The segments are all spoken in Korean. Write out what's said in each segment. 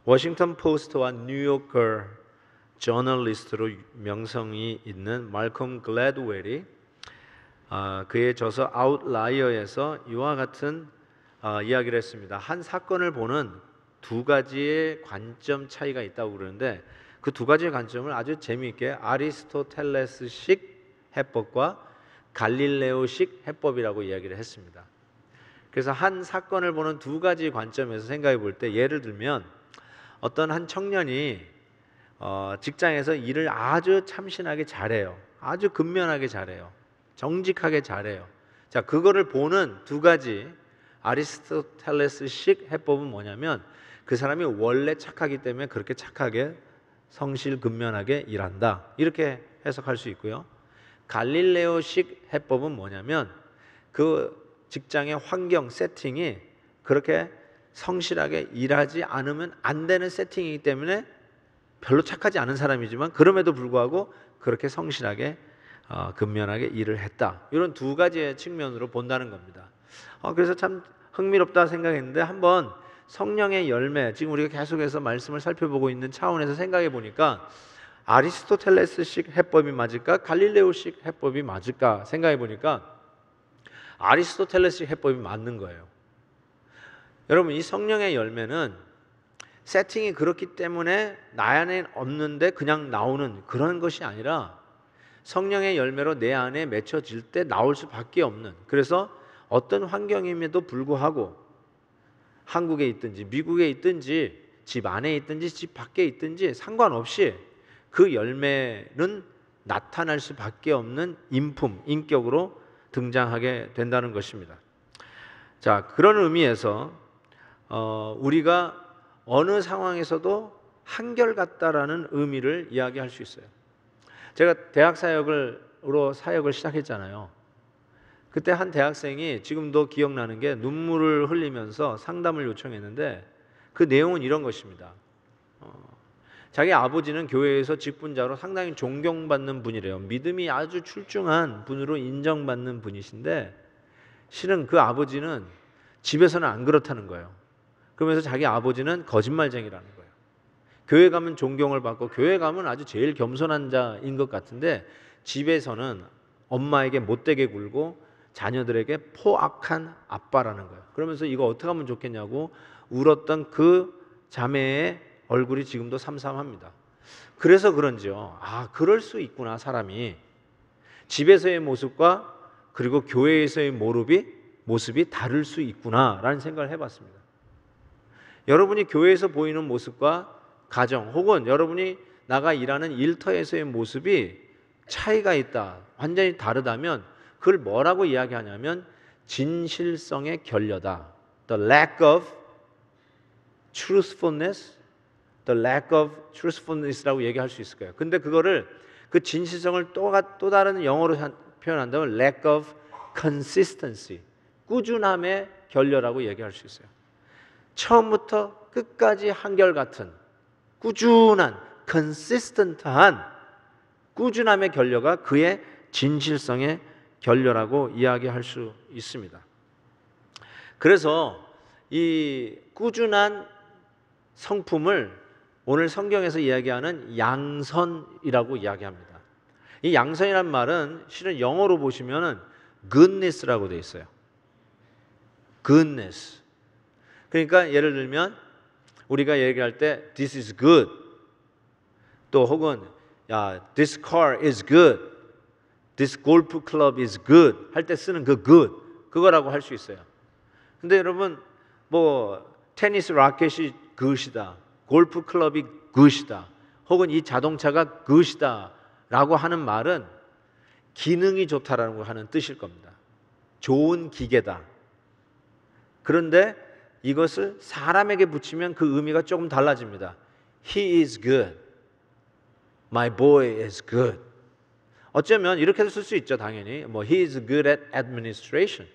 워싱턴 포스트와 뉴요커 저널리스트로 명성이 있는 말콤 글래드웰이 그의 저서 아웃라이어에서 이와 같은 이야기를 했습니다. 한 사건을 보는 두 가지의 관점 차이가 있다고 그러는데 그 두 가지의 관점을 아주 재미있게 아리스토텔레스식 해법과 갈릴레오식 해법이라고 이야기를 했습니다. 그래서 한 사건을 보는 두 가지 관점에서 생각해 볼 때, 예를 들면 어떤 한 청년이 직장에서 일을 아주 참신하게 잘해요. 아주 근면하게 잘해요. 정직하게 잘해요. 자, 그거를 보는 두 가지 아리스토텔레스식 해법은 뭐냐면, 그 사람이 원래 착하기 때문에 그렇게 착하게 성실근면하게 일한다, 이렇게 해석할 수 있고요. 갈릴레오식 해법은 뭐냐면, 그 직장의 환경, 세팅이 그렇게 성실하게 일하지 않으면 안 되는 세팅이기 때문에 별로 착하지 않은 사람이지만 그럼에도 불구하고 그렇게 성실하게 근면하게 일을 했다, 이런 두 가지의 측면으로 본다는 겁니다. 그래서 참 흥미롭다 생각했는데, 한번 성령의 열매, 지금 우리가 계속해서 말씀을 살펴보고 있는 차원에서 생각해 보니까 아리스토텔레스식 해법이 맞을까, 갈릴레오식 해법이 맞을까 생각해 보니까 아리스토텔레스식 해법이 맞는 거예요. 여러분, 이 성령의 열매는 세팅이 그렇기 때문에 나 안에 없는데 그냥 나오는 그런 것이 아니라 성령의 열매로 내 안에 맺혀질 때 나올 수밖에 없는, 그래서 어떤 환경임에도 불구하고 한국에 있든지 미국에 있든지 집 안에 있든지 집 밖에 있든지 상관없이 그 열매는 나타날 수밖에 없는 인품, 인격으로 등장하게 된다는 것입니다. 자, 그런 의미에서 우리가 어느 상황에서도 한결같다라는 의미를 이야기할 수 있어요. 제가 대학 사역으로 사역을 시작했잖아요. 그때 한 대학생이 지금도 기억나는 게, 눈물을 흘리면서 상담을 요청했는데 그 내용은 이런 것입니다. 자기 아버지는 교회에서 직분자로 상당히 존경받는 분이래요. 믿음이 아주 출중한 분으로 인정받는 분이신데, 실은 그 아버지는 집에서는 안 그렇다는 거예요. 그러면서 자기 아버지는 거짓말쟁이라는 거예요. 교회 가면 존경을 받고 교회 가면 아주 제일 겸손한 자인 것 같은데 집에서는 엄마에게 못되게 굴고 자녀들에게 포악한 아빠라는 거예요. 그러면서 이거 어떻게 하면 좋겠냐고 울었던 그 자매의 얼굴이 지금도 삼삼합니다. 그래서 그런지요, 그럴 수 있구나, 사람이 집에서의 모습과 그리고 교회에서의 모습이 다를 수 있구나라는 생각을 해봤습니다. 여러분이 교회에서 보이는 모습과 가정 혹은 여러분이 나가 일하는 일터에서의 모습이 차이가 있다, 완전히 다르다면 그걸 뭐라고 이야기하냐면 진실성의 결여다. The lack of truthfulness, the lack of truthfulness라고 얘기할 수 있을 거예요. 근데 그거를, 그 진실성을 또 다른 영어로 표현한다면 lack of consistency, 꾸준함의 결여라고 얘기할 수 있어요. 처음부터 끝까지 한결같은 꾸준한 consistent한 꾸준함의 결여가 그의 진실성의 결여라고 이야기할 수 있습니다. 그래서 이 꾸준한 성품을 오늘 성경에서 이야기하는 양선이라고 이야기합니다. 이 양선이란 말은 실은 영어로 보시면은 goodness라고 되어 있어요. goodness. 그러니까 예를 들면 우리가 얘기할 때 this is good, 또 혹은 this car is good, this golf club is good 할 때 쓰는 그 good, 그거라고 할 수 있어요. 근데 여러분, 뭐 테니스 라켓이 good이다, 골프 클럽이 good이다, 혹은 이 자동차가 good이다 라고 하는 말은 기능이 좋다라는 걸 하는 뜻일 겁니다. 좋은 기계다. 그런데 이것을 사람에게 붙이면 그 의미가 조금 달라집니다. He is good. My boy is good. 어쩌면 이렇게도 쓸 수 있죠, 당연히. He is good at administration.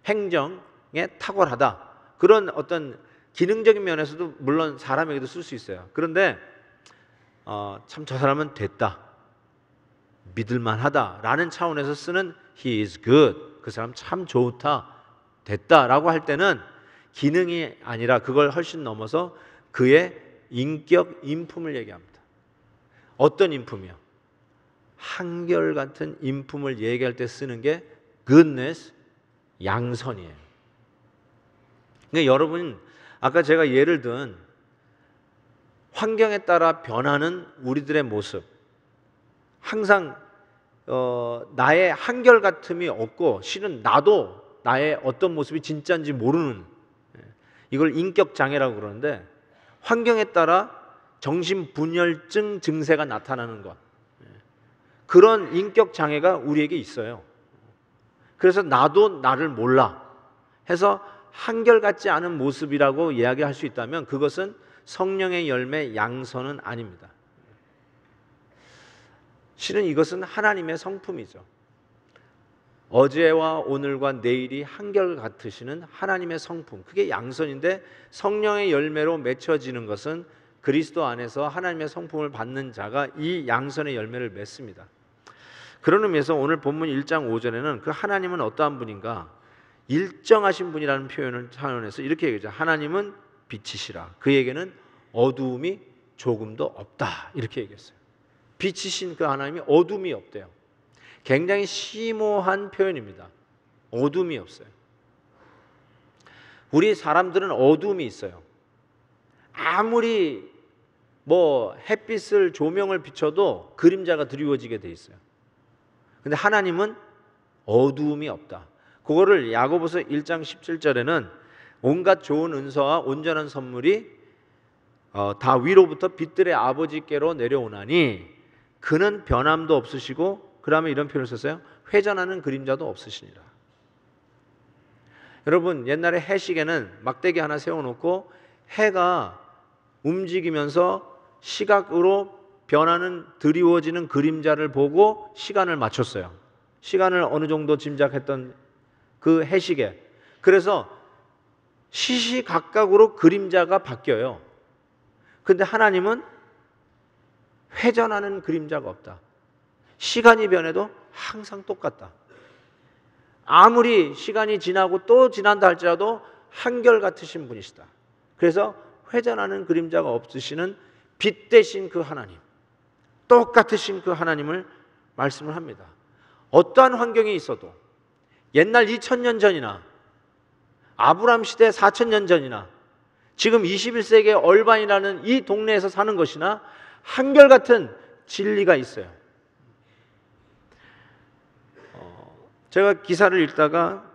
행정에 탁월하다. 그런 어떤 기능적인 면에서도 물론 사람에게도 쓸 수 있어요. 그런데 참 저 사람은 됐다, 믿을만하다 라는 차원에서 쓰는 He is good, 그 사람 참 좋다, 됐다 라고 할 때는 기능이 아니라 그걸 훨씬 넘어서 그의 인격, 인품을 얘기합니다. 어떤 인품이요? 한결같은 인품을 얘기할 때 쓰는 게 goodness, 양선이에요. 그러니까 여러분, 아까 제가 예를 든 환경에 따라 변하는 우리들의 모습, 항상 나의 한결같음이 없고 실은 나도 나의 어떤 모습이 진짜인지 모르는, 이걸 인격장애라고 그러는데, 환경에 따라 정신분열증 증세가 나타나는 것, 그런 인격장애가 우리에게 있어요. 그래서 나도 나를 몰라 해서 한결같지 않은 모습이라고 이야기할 수 있다면 그것은 성령의 열매 양선은 아닙니다. 실은 이것은 하나님의 성품이죠. 어제와 오늘과 내일이 한결같으시는 하나님의 성품, 그게 양선인데, 성령의 열매로 맺혀지는 것은 그리스도 안에서 하나님의 성품을 받는 자가 이 양선의 열매를 맺습니다. 그런 의미에서 오늘 본문 1장 5절에는 그 하나님은 어떠한 분인가, 일정하신 분이라는 표현을 사용해서 이렇게 얘기하죠. 하나님은 빛이시라, 그에게는 어두움이 조금도 없다, 이렇게 얘기했어요. 빛이신 그 하나님이 어둠이 없대요. 굉장히 심오한 표현입니다. 어둠이 없어요. 우리 사람들은 어둠이 있어요. 아무리 햇빛을, 조명을 비춰도 그림자가 드리워지게 돼 있어요. 근데 하나님은 어두움이 없다. 그거를 야고보서 1장 17절에는 온갖 좋은 은사와 온전한 선물이 다 위로부터 빛들의 아버지께로 내려오나니 그는 변함도 없으시고, 그 다음에 이런 표현을 썼어요. 회전하는 그림자도 없으시니라. 여러분, 옛날에 해시계는 막대기 하나 세워놓고 해가 움직이면서 시각으로 변하는, 드리워지는 그림자를 보고 시간을 맞췄어요. 시간을 어느 정도 짐작했던 그 해시계. 그래서 시시각각으로 그림자가 바뀌어요. 근데 하나님은 회전하는 그림자가 없다. 시간이 변해도 항상 똑같다. 아무리 시간이 지나고 또 지난다 할지라도 한결같으신 분이시다. 그래서 회전하는 그림자가 없으시는 빛 대신 그 하나님, 똑같으신 그 하나님을 말씀을 합니다. 어떠한 환경이 있어도, 옛날 2000년 전이나 아브라함 시대 4000년 전이나 지금 21세기의 얼반이라는 이 동네에서 사는 것이나 한결같은 진리가 있어요. 제가 기사를 읽다가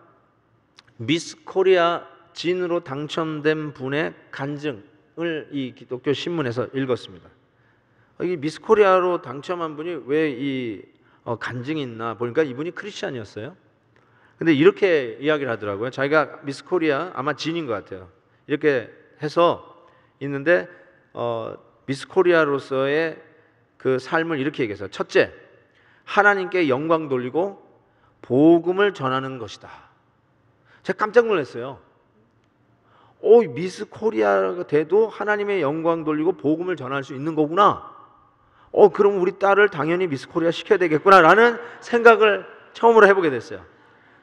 미스 코리아 진으로 당첨된 분의 간증을 이 기독교 신문에서 읽었습니다. 이 미스 코리아로 당첨한 분이 왜 이 간증이 있나 보니까 이분이 크리스찬이었어요. 근데 이렇게 이야기를 하더라고요. 자기가 미스 코리아, 아마 진인 것 같아요. 이렇게 해서 있는데 미스 코리아로서의 그 삶을 이렇게 얘기해서, 첫째, 하나님께 영광 돌리고 복음을 전하는 것이다. 제가 깜짝 놀랐어요. 미스 코리아가 돼도 하나님의 영광 돌리고 복음을 전할 수 있는 거구나. 그럼 우리 딸을 당연히 미스 코리아 시켜야 되겠구나라는 생각을 처음으로 해보게 됐어요.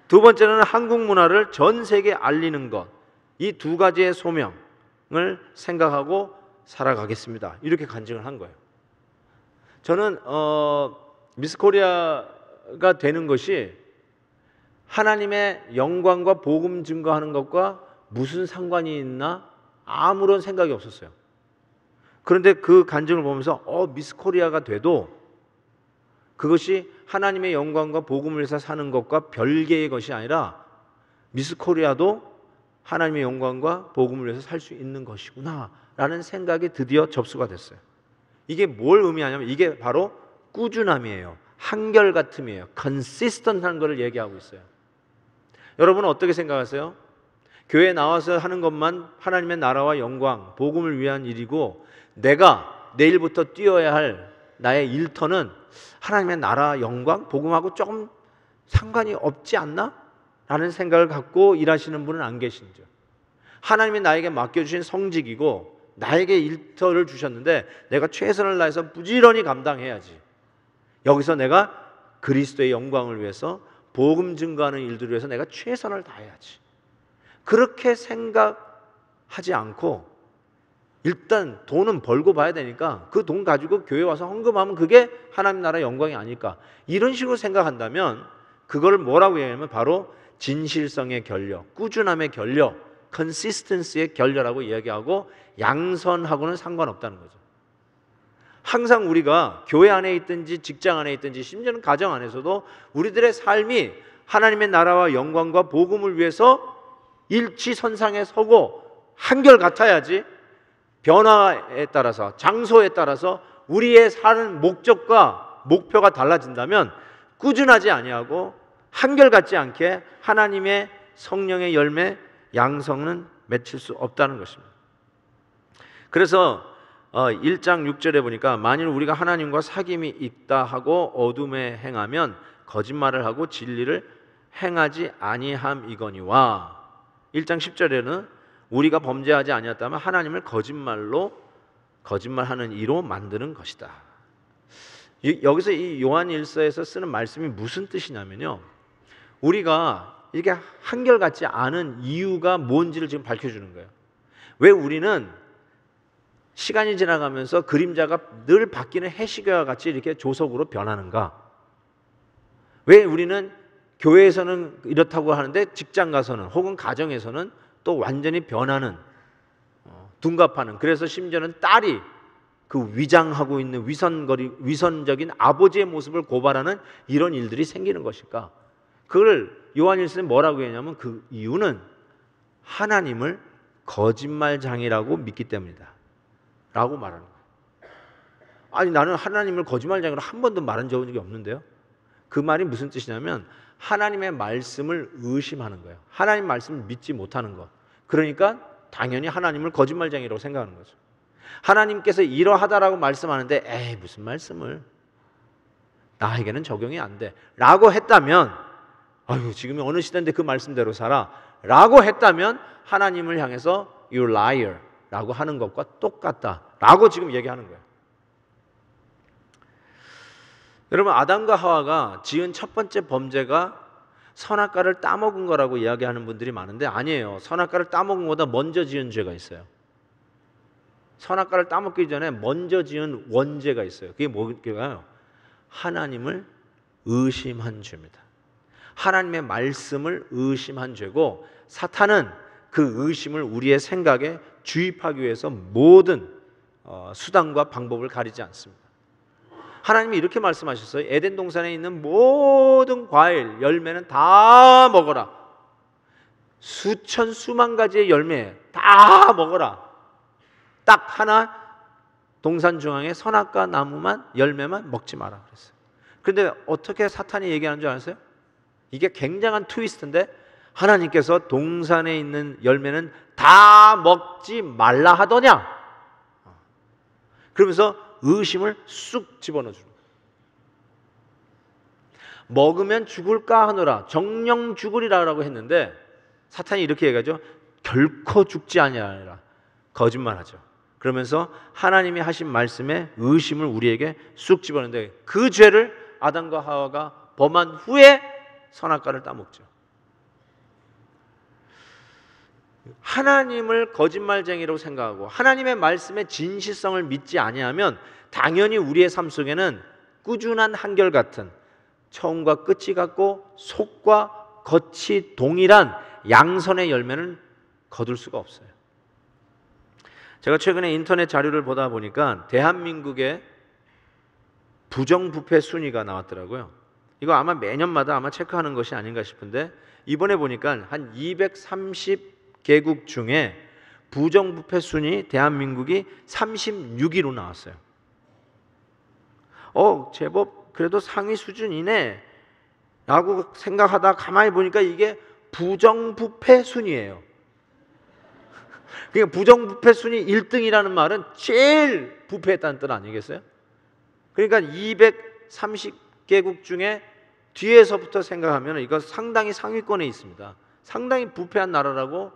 두 번째는 한국 문화를 전 세계에 알리는 것. 이 두 가지의 소명을 생각하고 살아가겠습니다. 이렇게 간증을 한 거예요. 저는 미스 코리아가 되는 것이 하나님의 영광과 복음 증거하는 것과 무슨 상관이 있나 아무런 생각이 없었어요. 그런데 그 간증을 보면서 미스 코리아가 돼도 그것이 하나님의 영광과 복음을 위해서 사는 것과 별개의 것이 아니라 미스 코리아도 하나님의 영광과 복음을 위해서 살 수 있는 것이구나 라는 생각이 드디어 접수가 됐어요. 이게 뭘 의미하냐면 이게 바로 꾸준함이에요. 한결같음이에요. consistent한 것을 얘기하고 있어요. 여러분은 어떻게 생각하세요? 교회에 나와서 하는 것만 하나님의 나라와 영광, 복음을 위한 일이고, 내가 내일부터 뛰어야 할 나의 일터는 하나님의 나라, 영광, 복음하고 조금 상관이 없지 않나? 라는 생각을 갖고 일하시는 분은 안 계신죠. 하나님이 나에게 맡겨주신 성직이고 나에게 일터를 주셨는데 내가 최선을 다해서 부지런히 감당해야지. 여기서 내가 그리스도의 영광을 위해서 복음 증거하는 일들을 위해서 내가 최선을 다해야지. 그렇게 생각 하지 않고 일단 돈은 벌고 봐야 되니까 그 돈 가지고 교회 와서 헌금하면 그게 하나님 나라 영광이 아닐까, 이런 식으로 생각한다면 그걸 뭐라고 얘기하냐면 바로 진실성의 결려, 꾸준함의 결려, consistency의 결려라고 이야기하고 양선하고는 상관없다는 거죠. 항상 우리가 교회 안에 있든지 직장 안에 있든지 심지어는 가정 안에서도 우리들의 삶이 하나님의 나라와 영광과 복음을 위해서 일치선상에 서고 한결같아야지 변화에 따라서, 장소에 따라서 우리의 사는 목적과 목표가 달라진다면 꾸준하지 아니하고 한결같지 않게 하나님의 성령의 열매, 양성은 맺힐 수 없다는 것입니다. 그래서 1장 6절에 보니까 만일 우리가 하나님과 사귐이 있다 하고 어둠에 행하면 거짓말을 하고 진리를 행하지 아니함이거니와, 1장 10절에는 우리가 범죄하지 아니었다면 하나님을 거짓말하는 이로 만드는 것이다. 여기서 이 요한 1서에서 쓰는 말씀이 무슨 뜻이냐면요, 우리가 이렇게 한결같지 않은 이유가 뭔지를 지금 밝혀주는 거예요. 왜 우리는 시간이 지나가면서 그림자가 늘 바뀌는 해시계와 같이 이렇게 조석으로 변하는가? 왜 우리는 교회에서는 이렇다고 하는데 직장 가서는 혹은 가정에서는 또 완전히 변하는, 둔갑하는, 그래서 심지어는 딸이 그 위장하고 있는 위선적인 아버지의 모습을 고발하는 이런 일들이 생기는 것일까? 그걸 요한일서는 뭐라고 했냐면 그 이유는 하나님을 거짓말장이라고 믿기 때문이다 라고 말하는 거예요. 아니, 나는 하나님을 거짓말장이라고 한 번도 말한 적이 없는데요. 그 말이 무슨 뜻이냐면 하나님의 말씀을 의심하는 거예요. 하나님 말씀을 믿지 못하는 것. 그러니까 당연히 하나님을 거짓말쟁이라고 생각하는 거죠. 하나님께서 이러하다라고 말씀하는데 에이 무슨 말씀을, 나에게는 적용이 안 돼 라고 했다면, 아유 지금 어느 시대인데 그 말씀대로 살아 라고 했다면 하나님을 향해서 You liar 라고 하는 것과 똑같다 라고 지금 얘기하는 거예요. 여러분, 아담과 하와가 지은 첫 번째 범죄가 선악과를 따먹은 거라고 이야기하는 분들이 많은데 아니에요. 선악과를 따먹은 것보다 먼저 지은 죄가 있어요. 선악과를 따먹기 전에 먼저 지은 원죄가 있어요. 그게 뭘까요? 하나님을 의심한 죄입니다. 하나님의 말씀을 의심한 죄고, 사탄은 그 의심을 우리의 생각에 주입하기 위해서 모든 수단과 방법을 가리지 않습니다. 하나님이 이렇게 말씀하셨어요. 에덴 동산에 있는 모든 과일, 열매는 다 먹어라. 수천 수만 가지의 열매 다 먹어라. 딱 하나 동산 중앙에 선악과 나무만, 열매만 먹지 마라 그랬어요. 그런데 어떻게 사탄이 얘기하는 줄 아세요? 이게 굉장한 트위스트인데, 하나님께서 동산에 있는 열매는 다 먹지 말라 하더냐? 그러면서 의심을 쑥 집어넣어 주는 거예요. 먹으면 죽을까 하노라, 정령 죽으리라고 했는데 사탄이 이렇게 얘기하죠. 결코 죽지 아니하리라. 거짓말하죠. 그러면서 하나님이 하신 말씀에 의심을 우리에게 쑥 집어넣는데, 그 죄를 아담과 하와가 범한 후에 선악과를 따먹죠. 하나님을 거짓말쟁이라고 생각하고 하나님의 말씀의 진실성을 믿지 아니하면 당연히 우리의 삶 속에는 꾸준한 한결같은, 처음과 끝이 같고 속과 겉이 동일한 양선의 열매는 거둘 수가 없어요. 제가 최근에 인터넷 자료를 보다 보니까 대한민국의 부정부패 순위가 나왔더라고요. 이거 아마 매년마다 아마 체크하는 것이 아닌가 싶은데, 이번에 보니까 한 230개국 중에 부정부패 순위 대한민국이 36위로 나왔어요. 제법 그래도 상위 수준이네 라고 생각하다 가만히 보니까 이게 부정부패 순위예요. 그러니까 부정부패 순위 1등이라는 말은 제일 부패했다는 뜻 아니겠어요? 그러니까 230개국 중에 뒤에서부터 생각하면 이거 상당히 상위권에 있습니다. 상당히 부패한 나라라고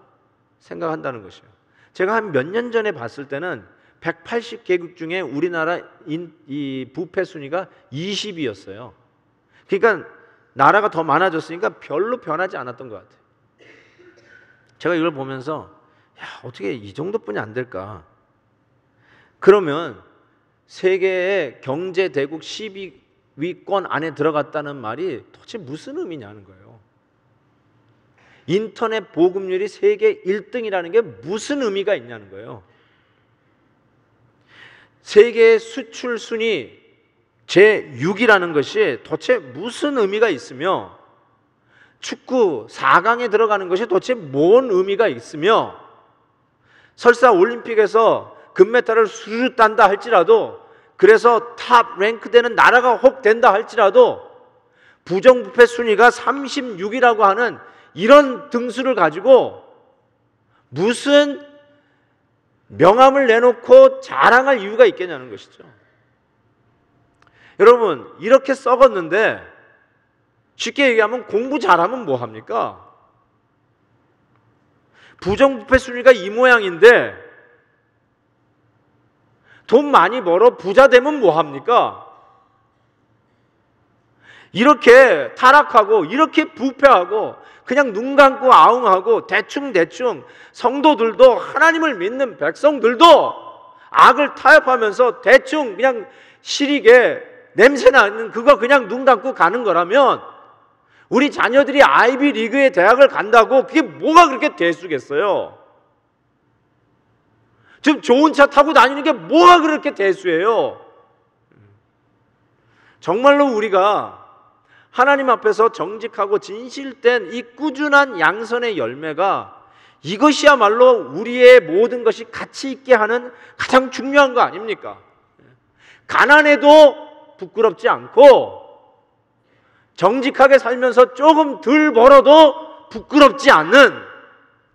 생각한다는 것이에요. 제가 한 몇 년 전에 봤을 때는 180개국 중에 우리나라 이 부패 순위가 20위였어요. 그러니까 나라가 더 많아졌으니까 별로 변하지 않았던 것 같아요. 제가 이걸 보면서 야, 어떻게 이 정도뿐이 안 될까? 그러면 세계의 경제 대국 10위권 안에 들어갔다는 말이 도대체 무슨 의미냐는 거예요. 인터넷 보급률이 세계 1등이라는 게 무슨 의미가 있냐는 거예요. 세계 수출 순위 제6이라는 것이 도대체 무슨 의미가 있으며, 축구 4강에 들어가는 것이 도대체 뭔 의미가 있으며, 설사 올림픽에서 금메달을 수주 딴다 할지라도, 그래서 탑 랭크 되는 나라가 혹 된다 할지라도 부정부패 순위가 36이라고 하는 이런 등수를 가지고 무슨 명함을 내놓고 자랑할 이유가 있겠냐는 것이죠. 여러분, 이렇게 썩었는데 쉽게 얘기하면 공부 잘하면 뭐 합니까? 부정부패 순위가 이 모양인데 돈 많이 벌어 부자 되면 뭐 합니까? 이렇게 타락하고 이렇게 부패하고 그냥 눈 감고 아웅하고 대충 성도들도, 하나님을 믿는 백성들도 악을 타협하면서 대충 그냥 시리게 냄새 나는 그거 그냥 눈 감고 가는 거라면, 우리 자녀들이 아이비리그의 대학을 간다고 그게 뭐가 그렇게 대수겠어요? 지금 좋은 차 타고 다니는 게 뭐가 그렇게 대수예요? 정말로 우리가 하나님 앞에서 정직하고 진실된 이 꾸준한 양선의 열매가, 이것이야말로 우리의 모든 것이 가치 있게 하는 가장 중요한 거 아닙니까? 가난해도 부끄럽지 않고 정직하게 살면서 조금 덜 벌어도 부끄럽지 않는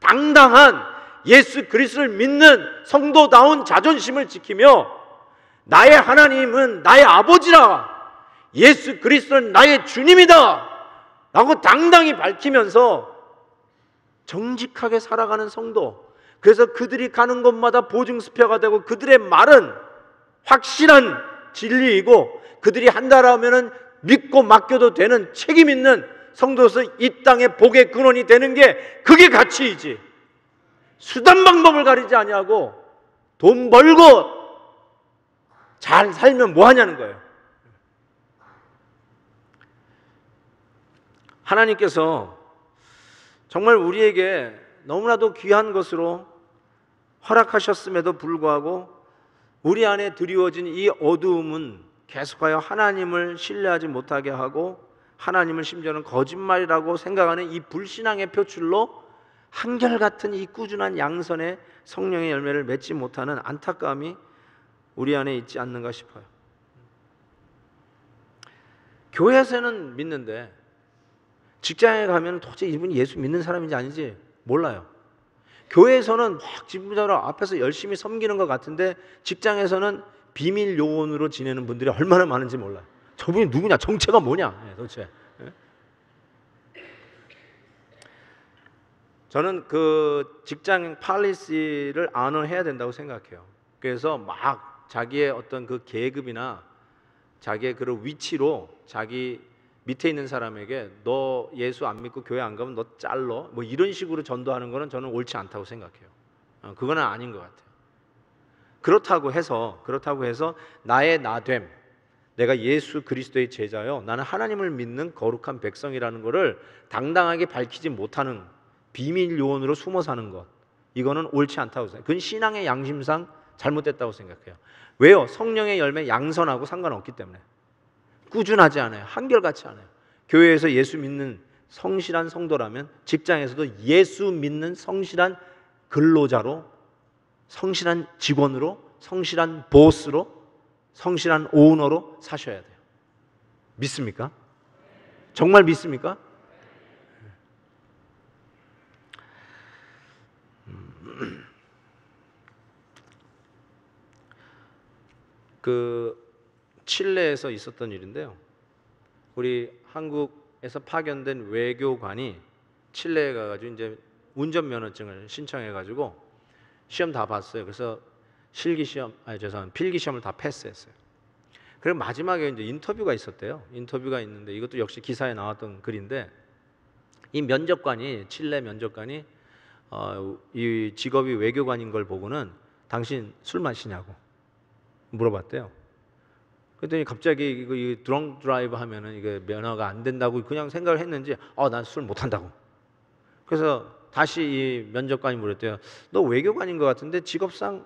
당당한 예수 그리스도를 믿는 성도다운 자존심을 지키며, 나의 하나님은 나의 아버지라, 예수 그리스도는 나의 주님이다 라고 당당히 밝히면서 정직하게 살아가는 성도, 그래서 그들이 가는 곳마다 보증수표가 되고 그들의 말은 확실한 진리이고 그들이 한다라 하면은 믿고 맡겨도 되는 책임 있는 성도로서 이 땅의 복의 근원이 되는 게 그게 가치이지, 수단 방법을 가리지 아니하고 돈 벌고 잘 살면 뭐 하냐는 거예요. 하나님께서 정말 우리에게 너무나도 귀한 것으로 허락하셨음에도 불구하고 우리 안에 드리워진 이 어두움은 계속하여 하나님을 신뢰하지 못하게 하고, 하나님을 심지어는 거짓말이라고 생각하는 이 불신앙의 표출로 한결같은 이 꾸준한 양선의 성령의 열매를 맺지 못하는 안타까움이 우리 안에 있지 않는가 싶어요. 교회에서는 믿는데 직장에 가면 도대체 이분이 예수 믿는 사람인지 아닌지 몰라요. 교회에서는 막 지부자로 앞에서 열심히 섬기는 것 같은데 직장에서는 비밀 요원으로 지내는 분들이 얼마나 많은지 몰라요. 저분이 누구냐, 정체가 뭐냐 도대체. 저는 그 직장 팔리시를 안어해야 된다고 생각해요. 그래서 막 자기의 어떤 그 계급이나 자기의 그런 위치로 자기 밑에 있는 사람에게 너 예수 안 믿고 교회 안 가면 너 잘러, 뭐 이런 식으로 전도하는 거는 저는 옳지 않다고 생각해요. 그거는 아닌 것 같아요. 그렇다고 해서 나의 나됨, 내가 예수 그리스도의 제자요, 나는 하나님을 믿는 거룩한 백성이라는 것을 당당하게 밝히지 못하는 비밀 요원으로 숨어 사는 것, 이거는 옳지 않다고 생각해요. 그건 신앙의 양심상 잘못됐다고 생각해요. 왜요? 성령의 열매 양선하고 상관없기 때문에. 꾸준하지 않아요. 한결같이 않아요. 교회에서 예수 믿는 성실한 성도라면 직장에서도 예수 믿는 성실한 근로자로, 성실한 직원으로, 성실한 보스로, 성실한 오너로 사셔야 돼요. 믿습니까? 정말 믿습니까? 그 칠레에서 있었던 일인데요. 우리 한국에서 파견된 외교관이 칠레에 가가지고 이제 운전면허증을 신청해가지고 시험 다 봤어요. 그래서 필기 시험을 다 패스했어요. 그리고 마지막에 이제 인터뷰가 있었대요. 인터뷰가 있는데 이것도 역시 기사에 나왔던 글인데, 이 면접관이, 칠레 면접관이 이 직업이 외교관인 걸 보고는 당신 술 마시냐고 물어봤대요. 그랬더니 갑자기 이 드렁 드라이브 하면은 이게 면허가 안 된다고 그냥 생각을 했는지 난 술 못 한다고. 그래서 다시 이 면접관이 물었대요. 너 외교관인 것 같은데 직업상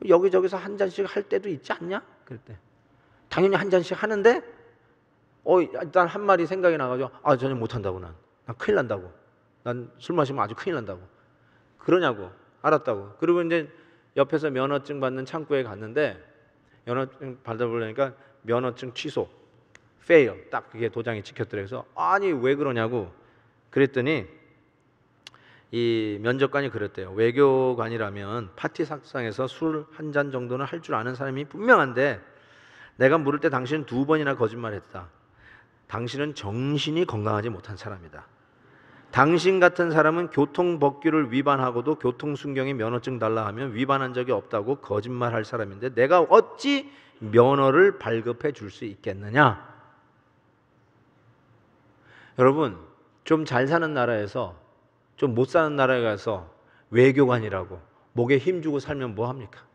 여기저기서 한 잔씩 할 때도 있지 않냐? 그랬대. 당연히 한 잔씩 하는데 일단 한 말이 생각이 나가지고 전혀 못 한다고. 난 큰일 난다고. 난 술 마시면 아주 큰일 난다고. 그러냐고. 알았다고. 그리고 이제 옆에서 면허증 받는 창구에 갔는데 면허증 받아보려니까 면허증 취소, fail 딱 그게 도장이 찍혔더래요. 그래서 아니 왜 그러냐고 그랬더니 이 면접관이 그랬대요. 외교관이라면 파티 상에서 술 한 잔 정도는 할 줄 아는 사람이 분명한데 내가 물을 때 당신은 2번이나 거짓말했다. 당신은 정신이 건강하지 못한 사람이다. 당신 같은 사람은 교통법규를 위반하고도 교통순경에 면허증 달라 하면 위반한 적이 없다고 거짓말할 사람인데 내가 어찌 면허를 발급해 줄 수 있겠느냐? 여러분, 좀 잘 사는 나라에서 좀 못 사는 나라에 가서 외교관이라고 목에 힘주고 살면 뭐 합니까?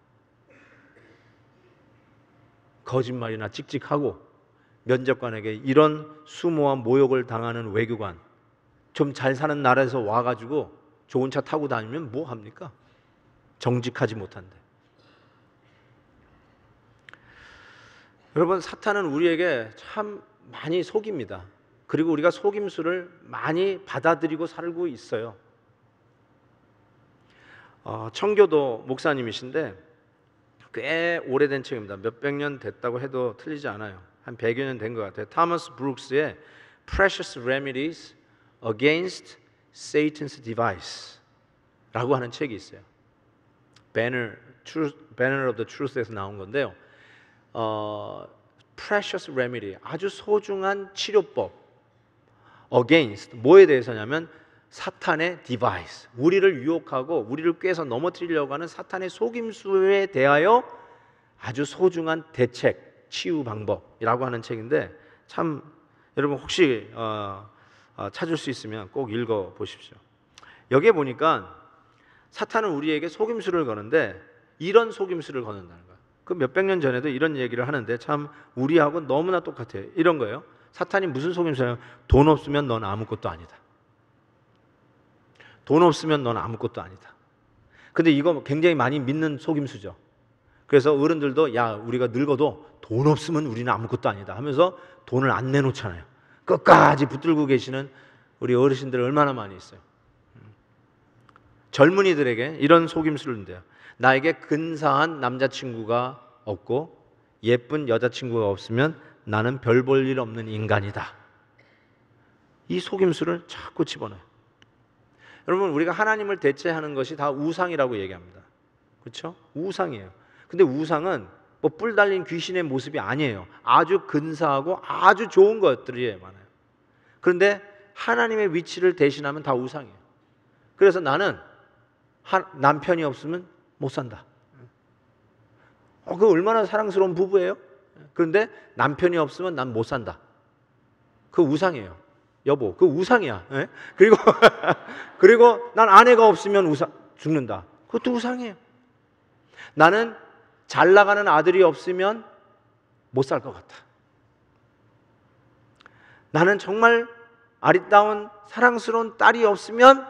거짓말이나 찍찍하고 면접관에게 이런 수모와 모욕을 당하는 외교관, 좀 잘 사는 나라에서 와가지고 좋은 차 타고 다니면 뭐 합니까? 정직하지 못한데. 여러분, 사탄은 우리에게 참 많이 속입니다. 그리고 우리가 속임수를 많이 받아들이고 살고 있어요. 청교도 목사님이신데 꽤 오래된 책입니다. 몇백 년 됐다고 해도 틀리지 않아요. 한 100여 년 된 것 같아요. 타머스 브룩스의 Precious Remedies Against Satan's Device 라고 하는 책이 있어요. Banner of the Truth에서 나온 건데요. Precious Remedy, 아주 소중한 치료법. Against, 뭐에 대해서냐면 사탄의 device, 우리를 유혹하고 우리를 꾀해서 넘어뜨리려고 하는 사탄의 속임수에 대하여 아주 소중한 대책, 치유 방법이라고 하는 책인데 참 여러분 혹시 찾을 수 있으면 꼭 읽어 보십시오. 여기에 보니까 사탄은 우리에게 속임수를 거는데 이런 속임수를 거는다는 거예요. 그 몇백 년 전에도 이런 얘기를 하는데 참 우리하고 너무나 똑같아요. 이런 거예요. 사탄이 무슨 속임수예요? 돈 없으면 넌 아무것도 아니다. 돈 없으면 넌 아무것도 아니다. 근데 이거 굉장히 많이 믿는 속임수죠. 그래서 어른들도 야 우리가 늙어도 돈 없으면 우리는 아무것도 아니다 하면서 돈을 안 내놓잖아요. 끝까지 붙들고 계시는 우리 어르신들 얼마나 많이 있어요. 젊은이들에게 이런 속임수를 낸대요. 나에게 근사한 남자친구가 없고 예쁜 여자친구가 없으면 나는 별 볼 일 없는 인간이다. 이 속임수를 자꾸 집어넣어요. 여러분, 우리가 하나님을 대체하는 것이 다 우상이라고 얘기합니다. 그렇죠? 우상이에요. 근데 우상은 뭐 뿔 달린 귀신의 모습이 아니에요. 아주 근사하고 아주 좋은 것들이 많아요. 그런데 하나님의 위치를 대신하면 다 우상이에요. 그래서 나는 남편이 없으면 못 산다. 그 얼마나 사랑스러운 부부예요? 그런데 남편이 없으면 난 못 산다. 그 우상이에요. 여보, 그 우상이야. 예? 그리고 난 아내가 없으면 죽는다. 그것도 우상이에요. 나는 잘 나가는 아들이 없으면 못 살 것 같다. 나는 정말 아리따운 사랑스러운 딸이 없으면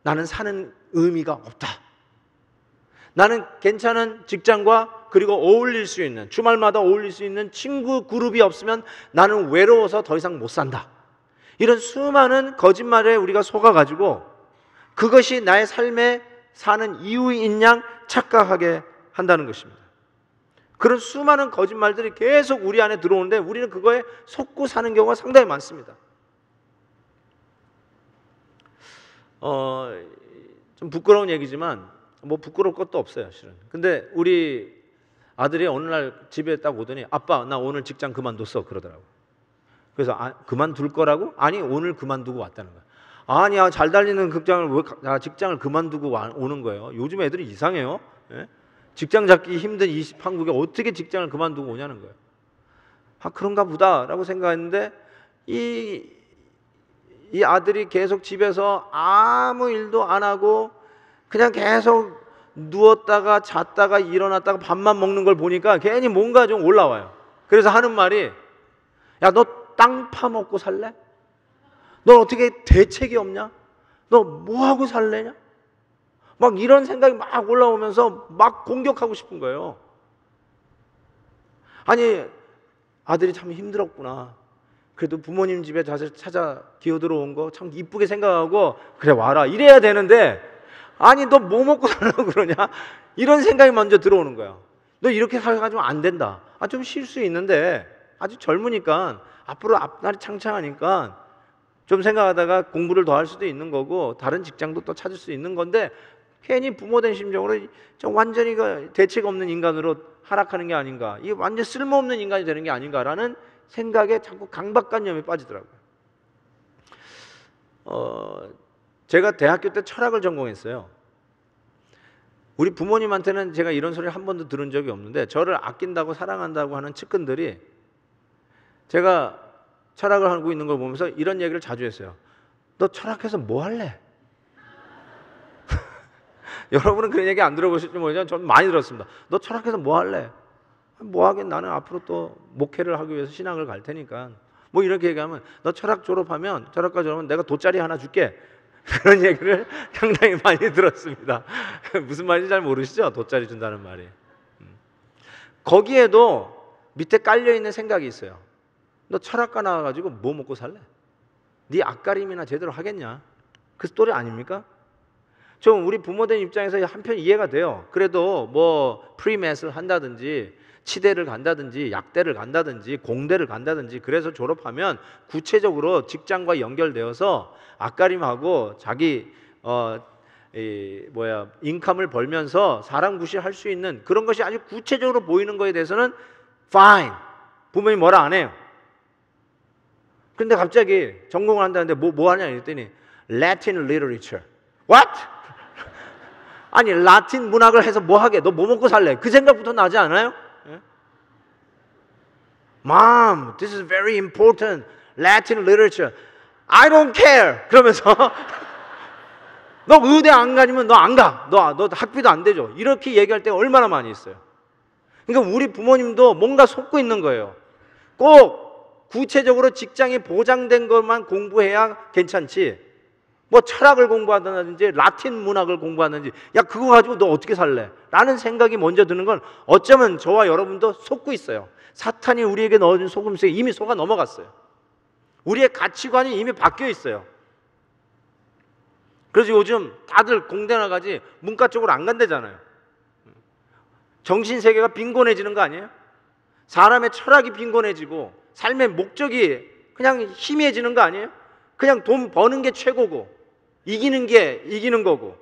나는 사는 의미가 없다. 나는 괜찮은 직장과 그리고 어울릴 수 있는, 주말마다 어울릴 수 있는 친구 그룹이 없으면 나는 외로워서 더 이상 못 산다. 이런 수많은 거짓말에 우리가 속아가지고 그것이 나의 삶에 사는 이유인 양 착각하게 한다는 것입니다. 그런 수많은 거짓말들이 계속 우리 안에 들어오는데 우리는 그거에 속고 사는 경우가 상당히 많습니다. 좀 부끄러운 얘기지만 뭐 부끄러울 것도 없어요, 실은. 근데 우리 아들이 어느 날 집에 딱 오더니 아빠, 나 오늘 직장 그만뒀어 그러더라고. 그래서 그만둘 거라고? 아니, 오늘 그만두고 왔다는 거야. 아니야, 잘 달리는 직장을 그만두고 오는 거예요. 요즘 애들이 이상해요. 예? 직장 잡기 힘든 이 한국에 어떻게 직장을 그만두고 오냐는 거예요. 그런가 보다 라고 생각했는데 이 아들이 계속 집에서 아무 일도 안 하고 그냥 계속 누웠다가 잤다가 일어났다가 밥만 먹는 걸 보니까 괜히 뭔가 좀 올라와요. 그래서 하는 말이, 야, 너 땅 파먹고 살래? 너 어떻게 대책이 없냐? 너 뭐하고 살래냐? 막 이런 생각이 막 올라오면서 막 공격하고 싶은 거예요. 아니, 아들이 참 힘들었구나. 그래도 부모님 집에 다시 찾아 기어들어온 거 참 이쁘게 생각하고, 그래 와라 이래야 되는데, 아니 너 뭐 먹고 살려고 그러냐? 이런 생각이 먼저 들어오는 거야. 너 이렇게 살아가지고 안 된다. 좀 쉴 수 있는데, 아주 젊으니까 앞으로 앞날이 창창하니까 좀 생각하다가 공부를 더 할 수도 있는 거고, 다른 직장도 또 찾을 수 있는 건데, 괜히 부모된 심정으로 좀 완전히 대책 없는 인간으로 하락하는 게 아닌가, 이게 완전 쓸모없는 인간이 되는 게 아닌가라는 생각에 자꾸 강박관념에 빠지더라고요. 제가 대학교 때 철학을 전공했어요. 우리 부모님한테는 제가 이런 소리를 한 번도 들은 적이 없는데, 저를 아낀다고 사랑한다고 하는 측근들이 제가 철학을 하고 있는 걸 보면서 이런 얘기를 자주 했어요. 너 철학해서 뭐 할래? 여러분은 그런 얘기 안 들어보실지 모르지만 저는 많이 들었습니다. 너 철학해서 뭐 할래? 뭐 하긴, 나는 앞으로 또 목회를 하기 위해서 신학을 갈 테니까. 뭐 이렇게 얘기하면, 너 철학과 졸업하면 내가 돗자리 하나 줄게. 그런 얘기를 상당히 많이 들었습니다. 무슨 말인지 잘 모르시죠? 돗자리 준다는 말이. 거기에도 밑에 깔려있는 생각이 있어요. 너 철학과 나와가지고 뭐 먹고 살래? 네 앞가림이나 제대로 하겠냐? 그 스토리 아닙니까? 좀 우리 부모된 입장에서 한편 이해가 돼요. 그래도 뭐 프리맷을 한다든지 치대를 간다든지 약대를 간다든지 공대를 간다든지, 그래서 졸업하면 구체적으로 직장과 연결되어서 앞가림하고 자기 인컴을 벌면서 사람 구실할 수 있는 그런 것이 아주 구체적으로 보이는 거에 대해서는 fine, 부모님이 뭐라 안 해요. 근데 갑자기 전공을 한다는데 뭐 하냐 이랬더니 Latin literature. What? 아니 라틴 문학을 해서 뭐 하게? 너 뭐 먹고 살래? 그 생각부터 나지 않아요? Mom, this is very important. Latin literature. I don't care. 그러면서 너 의대 안 가지면 너 안 가. 너 학비도 안 되죠. 이렇게 얘기할 때가 얼마나 많이 있어요. 그러니까 우리 부모님도 뭔가 속고 있는 거예요. 꼭 구체적으로 직장이 보장된 것만 공부해야 괜찮지, 뭐 철학을 공부하든지 라틴 문학을 공부하든지, 야 그거 가지고 너 어떻게 살래? 라는 생각이 먼저 드는 건 어쩌면 저와 여러분도 속고 있어요. 사탄이 우리에게 넣어준 속임수에 이미 속아 넘어갔어요. 우리의 가치관이 이미 바뀌어 있어요. 그래서 요즘 다들 공대 나가지 문과 쪽으로 안 간대잖아요. 정신세계가 빈곤해지는 거 아니에요? 사람의 철학이 빈곤해지고 삶의 목적이 그냥 희미해지는 거 아니에요? 그냥 돈 버는 게 최고고 이기는 게 이기는 거고.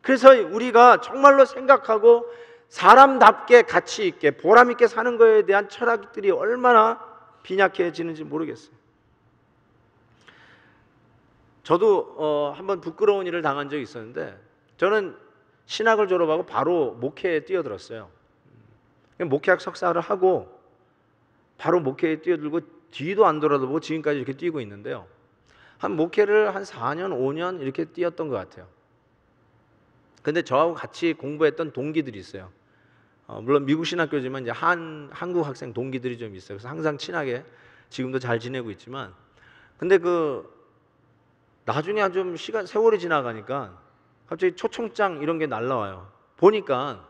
그래서 우리가 정말로 생각하고 사람답게 가치 있게 보람 있게 사는 거에 대한 철학들이 얼마나 빈약해지는지 모르겠어요. 저도 한번 부끄러운 일을 당한 적이 있었는데, 저는 신학을 졸업하고 바로 목회에 뛰어들었어요. 목회학 석사를 하고 바로 목회에 뛰어들고 뒤도 안 돌아보고 지금까지 이렇게 뛰고 있는데요. 한 목회를 한 4년, 5년 이렇게 뛰었던 것 같아요. 근데 저하고 같이 공부했던 동기들이 있어요. 물론 미국 신학교지만 이제 한국 학생 동기들이 좀 있어요. 그래서 항상 친하게 지금도 잘 지내고 있지만, 근데 나중에 좀 세월이 지나가니까 갑자기 초청장 이런 게 날라와요. 보니까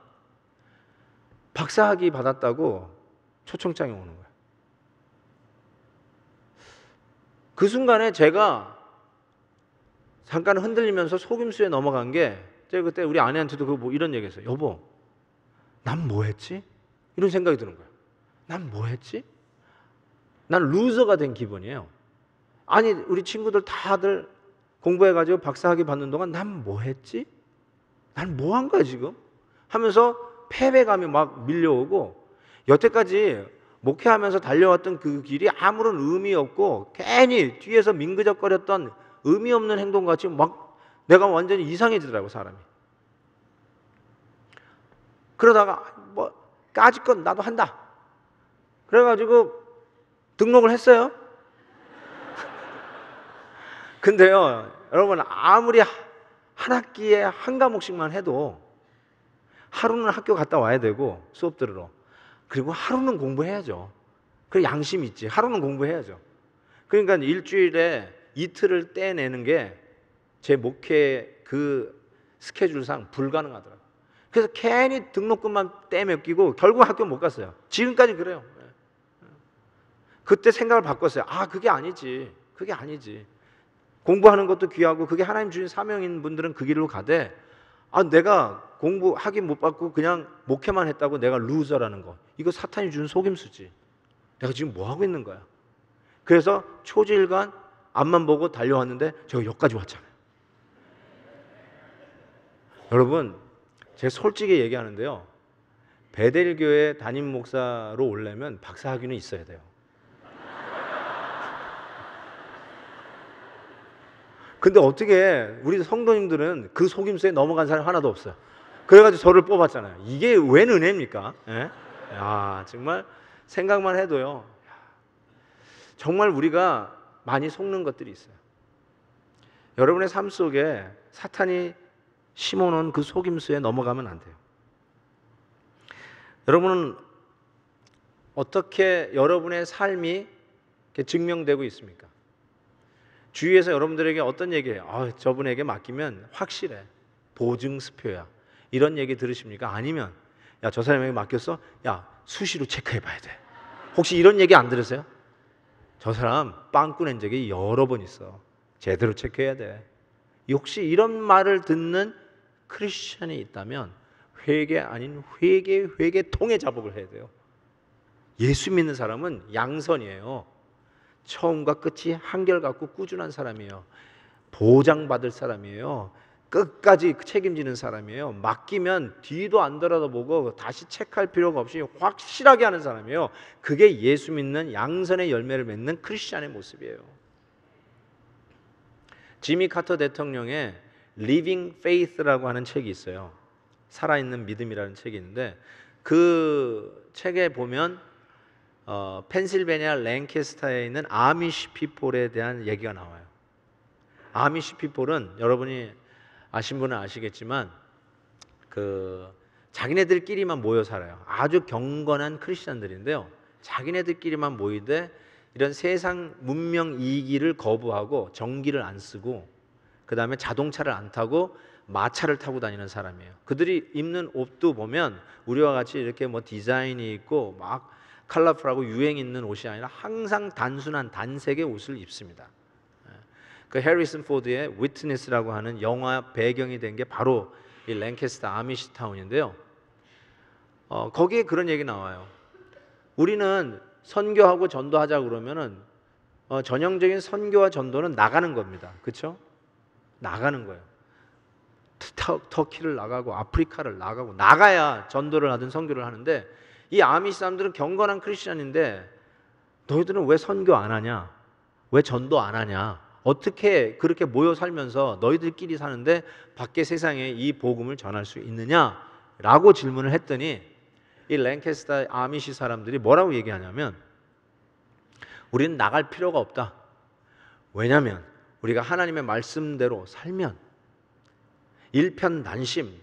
박사학위 받았다고 초청장이 오는 거예요. 그 순간에 제가 잠깐 흔들리면서 속임수에 넘어간 게, 제가 그때 우리 아내한테도 이런 얘기했어요. 여보, 난 뭐 했지? 이런 생각이 드는 거예요. 난 뭐 했지? 난 루저가 된 기분이에요. 아니 우리 친구들 다들 공부해가지고 박사학위 받는 동안 난 뭐 했지? 난 뭐 한 거야 지금? 하면서 패배감이 막 밀려오고, 여태까지 목회하면서 달려왔던 그 길이 아무런 의미 없고 괜히 뒤에서 민그적거렸던 의미 없는 행동같이 막 내가 완전히 이상해지더라고 사람이. 그러다가 뭐 까짓 건 나도 한다 그래가지고 등록을 했어요. 근데요, 여러분 아무리 한 학기에 한 과목씩만 해도 하루는 학교 갔다 와야 되고 수업 들으러, 그리고 하루는 공부해야죠. 그 양심 있지. 하루는 공부해야죠. 그러니까 일주일에 이틀을 떼내는 게 제 목회 그 스케줄상 불가능하더라고요. 그래서 괜히 등록금만 떼매끼고 결국 학교 못 갔어요. 지금까지 그래요. 그때 생각을 바꿨어요. 아, 그게 아니지. 그게 아니지. 공부하는 것도 귀하고 그게 하나님 주신 사명인 분들은 그 길로 가되, 아, 내가 공부하기 못 받고 그냥 목회만 했다고 내가 루저라는 거, 이거 사탄이 준 속임수지. 내가 지금 뭐 하고 있는 거야. 그래서 초지일관 앞만 보고 달려왔는데 제가 여기까지 왔잖아요. 여러분, 제가 솔직히 얘기하는데요, 베델교회 담임 목사로 오려면 박사학위는 있어야 돼요. 근데 어떻게 우리 성도님들은 그 속임수에 넘어간 사람이 하나도 없어요. 그래가지고 저를 뽑았잖아요. 이게 웬 은혜입니까? 예? 야, 정말 생각만 해도요, 정말 우리가 많이 속는 것들이 있어요. 여러분의 삶 속에 사탄이 심어놓은 그 속임수에 넘어가면 안 돼요. 여러분은 어떻게 여러분의 삶이 증명되고 있습니까? 주위에서 여러분들에게 어떤 얘기해요? 아, 저분에게 맡기면 확실해, 보증수표야, 이런 얘기 들으십니까? 아니면 야, 저 사람에게 맡겼어? 야, 수시로 체크해봐야 돼. 혹시 이런 얘기 안 들으세요? 저 사람 빵꾸 낸 적이 여러 번 있어, 제대로 체크해야 돼. 혹시 이런 말을 듣는 크리스천이 있다면 회개 아닌 회개통에 작업을 해야 돼요. 예수 믿는 사람은 양선이에요. 처음과 끝이 한결같고 꾸준한 사람이에요. 보장받을 사람이에요. 끝까지 책임지는 사람이에요. 맡기면 뒤도 안 돌아보고 다시 체크할 필요가 없이 확실하게 하는 사람이에요. 그게 예수 믿는 양선의 열매를 맺는 크리스천의 모습이에요. 지미 카터 대통령의 Living Faith라고 하는 책이 있어요. 살아있는 믿음이라는 책이 있는데, 그 책에 보면 펜실베니아 랭캐스터에 있는 아미시 피폴에 대한 얘기가 나와요. 아미시 피폴은 여러분이 아신 분은 아시겠지만 자기네들끼리만 모여 살아요. 아주 경건한 크리스천들인데요, 자기네들끼리만 모이되 이런 세상 문명 이기를 거부하고 전기를 안 쓰고 그 다음에 자동차를 안 타고 마차를 타고 다니는 사람이에요. 그들이 입는 옷도 보면 우리와 같이 이렇게 뭐 디자인이 있고 막 컬러풀하고 유행 있는 옷이 아니라 항상 단순한 단색의 옷을 입습니다. 그 해리슨 포드의 위트니스라고 하는 영화 배경이 된 게 바로 이 랭캐스터 아미시 타운인데요, 거기에 그런 얘기 나와요. 우리는 선교하고 전도하자 그러면은 전형적인 선교와 전도는 나가는 겁니다. 그렇죠? 나가는 거예요. 터키를 나가고 아프리카를 나가고 나가야 전도를 하든 선교를 하는데, 이 아미시 사람들은 경건한 크리스천인데 너희들은 왜 선교 안 하냐? 왜 전도 안 하냐? 어떻게 그렇게 모여 살면서 너희들끼리 사는데 밖에 세상에 이 복음을 전할 수 있느냐? 라고 질문을 했더니 이 랭캐스터 아미시 사람들이 뭐라고 얘기하냐면, 우리는 나갈 필요가 없다. 왜냐하면 우리가 하나님의 말씀대로 살면 일편단심,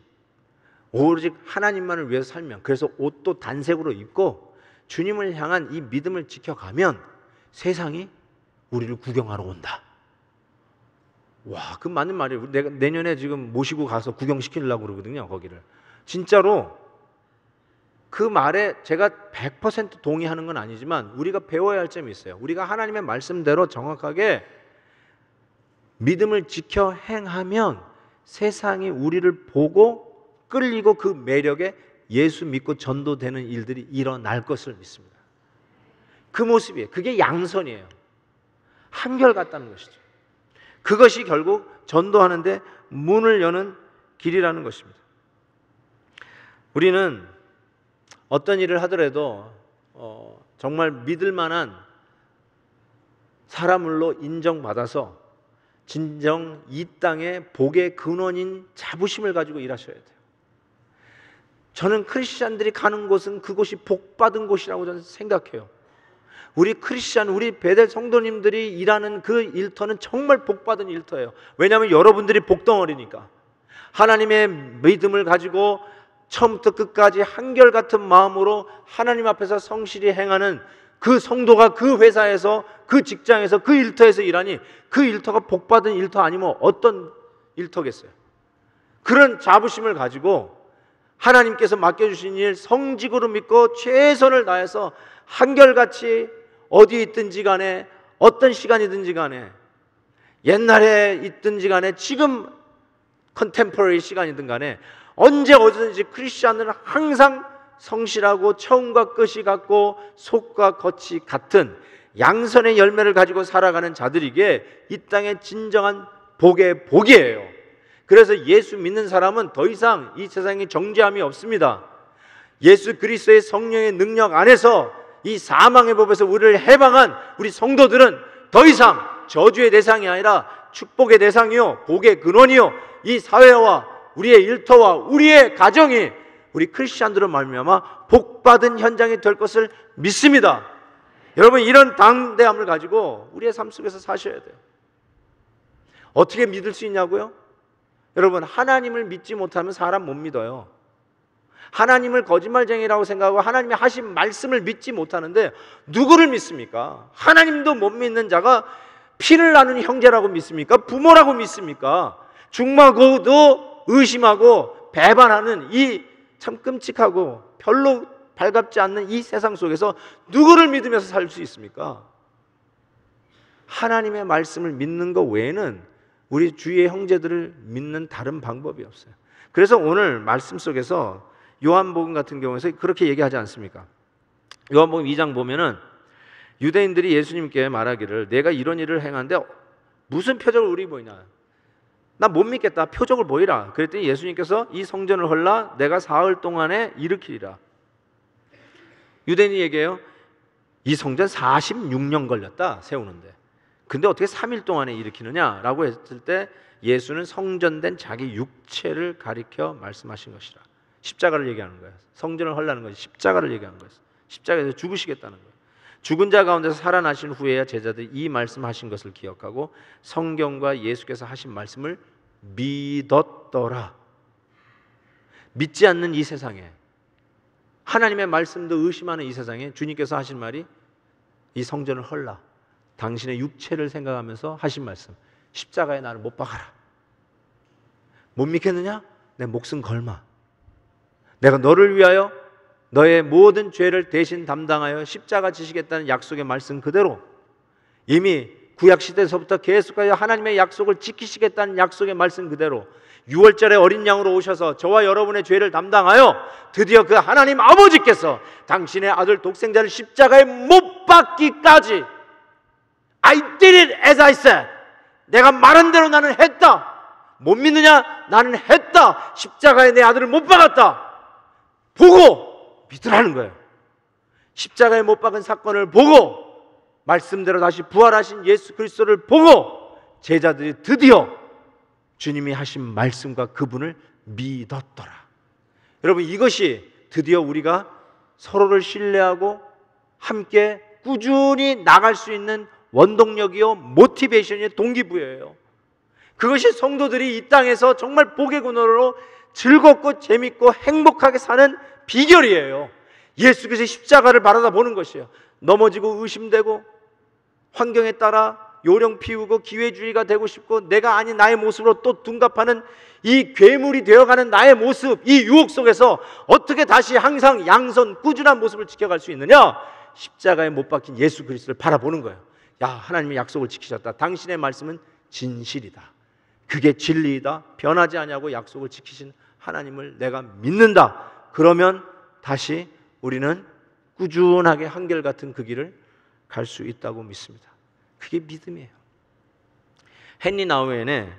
오직 하나님만을 위해서 살면, 그래서 옷도 단색으로 입고 주님을 향한 이 믿음을 지켜가면 세상이 우리를 구경하러 온다. 와, 그 맞는 말이에요. 내가 내년에 지금 모시고 가서 구경시키려고 그러거든요, 거기를. 진짜로 그 말에 제가 100% 동의하는 건 아니지만 우리가 배워야 할 점이 있어요. 우리가 하나님의 말씀대로 정확하게 믿음을 지켜 행하면 세상이 우리를 보고 끌리고 그 매력에 예수 믿고 전도되는 일들이 일어날 것을 믿습니다. 그 모습이에요. 그게 양선이에요. 한결같다는 것이죠. 그것이 결국 전도하는데 문을 여는 길이라는 것입니다. 우리는 어떤 일을 하더라도 정말 믿을 만한 사람으로 인정받아서 진정 이 땅의 복의 근원인 자부심을 가지고 일하셔야 돼요. 저는 크리스찬들이 가는 곳은 그곳이 복받은 곳이라고 저는 생각해요. 우리 크리스찬, 우리 베델 성도님들이 일하는 그 일터는 정말 복받은 일터예요. 왜냐하면 여러분들이 복덩어리니까. 하나님의 믿음을 가지고 처음부터 끝까지 한결같은 마음으로 하나님 앞에서 성실히 행하는 그 성도가 그 회사에서, 그 직장에서, 그 일터에서 일하니 그 일터가 복받은 일터 아니면 어떤 일터겠어요? 그런 자부심을 가지고 하나님께서 맡겨주신 일 성직으로 믿고 최선을 다해서 한결같이 어디에 있든지 간에, 어떤 시간이든지 간에, 옛날에 있든지 간에, 지금 컨템포러리 시간이든 간에 언제 어디든지 크리스찬은 항상 성실하고 처음과 끝이 같고 속과 겉이 같은 양선의 열매를 가지고 살아가는 자들이기에 이 땅의 진정한 복의 복이에요. 그래서 예수 믿는 사람은 더 이상 이 세상에 정죄함이 없습니다. 예수 그리스도의 성령의 능력 안에서 이 사망의 법에서 우리를 해방한 우리 성도들은 더 이상 저주의 대상이 아니라 축복의 대상이요, 복의 근원이요, 이 사회와 우리의 일터와 우리의 가정이 우리 크리스찬들로 말미암아 복받은 현장이 될 것을 믿습니다. 여러분, 이런 당대함을 가지고 우리의 삶 속에서 사셔야 돼요. 어떻게 믿을 수 있냐고요? 여러분, 하나님을 믿지 못하면 사람 못 믿어요. 하나님을 거짓말쟁이라고 생각하고 하나님의 하신 말씀을 믿지 못하는데 누구를 믿습니까? 하나님도 못 믿는 자가 피를 나누는 형제라고 믿습니까? 부모라고 믿습니까? 중마고도 의심하고 배반하는 이 참 끔찍하고 별로 발갑지 않는 이 세상 속에서 누구를 믿으면서 살 수 있습니까? 하나님의 말씀을 믿는 것 외에는 우리 주위의 형제들을 믿는 다른 방법이 없어요. 그래서 오늘 말씀 속에서 요한복음 같은 경우에서 그렇게 얘기하지 않습니까? 요한복음 2장 보면은 유대인들이 예수님께 말하기를 내가 이런 일을 행하는데 무슨 표적을 우리 보이냐? 나 못 믿겠다. 표적을 보이라. 그랬더니 예수님께서 이 성전을 헐라 내가 사흘 동안에 일으키리라. 유대인이 얘기해요. 이 성전 46년 걸렸다 세우는데. 근데 어떻게 3일 동안에 일으키느냐라고 했을 때 예수는 성전된 자기 육체를 가리켜 말씀하신 것이라. 십자가를 얘기하는 거예요. 성전을 헐라는 것이 십자가를 얘기하는 거예요. 십자가에서 죽으시겠다는 거예요. 죽은 자 가운데서 살아나신 후에야 제자들이 이 말씀하신 것을 기억하고 성경과 예수께서 하신 말씀을 믿었더라. 믿지 않는 이 세상에, 하나님의 말씀도 의심하는 이 세상에 주님께서 하신 말이 이 성전을 헐라. 당신의 육체를 생각하면서 하신 말씀, 십자가에 나를 못 박아라. 못 믿겠느냐? 내 목숨 걸마. 내가 너를 위하여 너의 모든 죄를 대신 담당하여 십자가 지시겠다는 약속의 말씀 그대로, 이미 구약시대에서부터 계속하여 하나님의 약속을 지키시겠다는 약속의 말씀 그대로 6월절에 어린 양으로 오셔서 저와 여러분의 죄를 담당하여 드디어 그 하나님 아버지께서 당신의 아들 독생자를 십자가에 못 박기까지 I did it as I said. 내가 말한 대로 나는 했다. 못 믿느냐? 나는 했다. 십자가에 내 아들을 못 박았다. 보고 믿으라는 거예요. 십자가에 못 박은 사건을 보고 말씀대로 다시 부활하신 예수 그리스도를 보고 제자들이 드디어 주님이 하신 말씀과 그분을 믿었더라. 여러분, 이것이 드디어 우리가 서로를 신뢰하고 함께 꾸준히 나갈 수 있는 원동력이요 모티베이션이요 동기부여예요. 그것이 성도들이 이 땅에서 정말 복의 근원으로 즐겁고 재밌고 행복하게 사는 비결이에요. 예수께서 십자가를 바라다 보는 것이에요. 넘어지고 의심되고 환경에 따라 요령 피우고 기회주의가 되고 싶고 내가 아닌 나의 모습으로 또 둔갑하는 이 괴물이 되어가는 나의 모습, 이 유혹 속에서 어떻게 다시 항상 양선 꾸준한 모습을 지켜갈 수 있느냐? 십자가에 못 박힌 예수 그리스도를 바라보는 거예요. 야, 하나님의 약속을 지키셨다. 당신의 말씀은 진실이다. 그게 진리이다. 변하지 않냐고 약속을 지키신 하나님을 내가 믿는다. 그러면 다시 우리는 꾸준하게 한결같은 그 길을 갈 수 있다고 믿습니다. 그게 믿음이에요. 헨리 나우엔의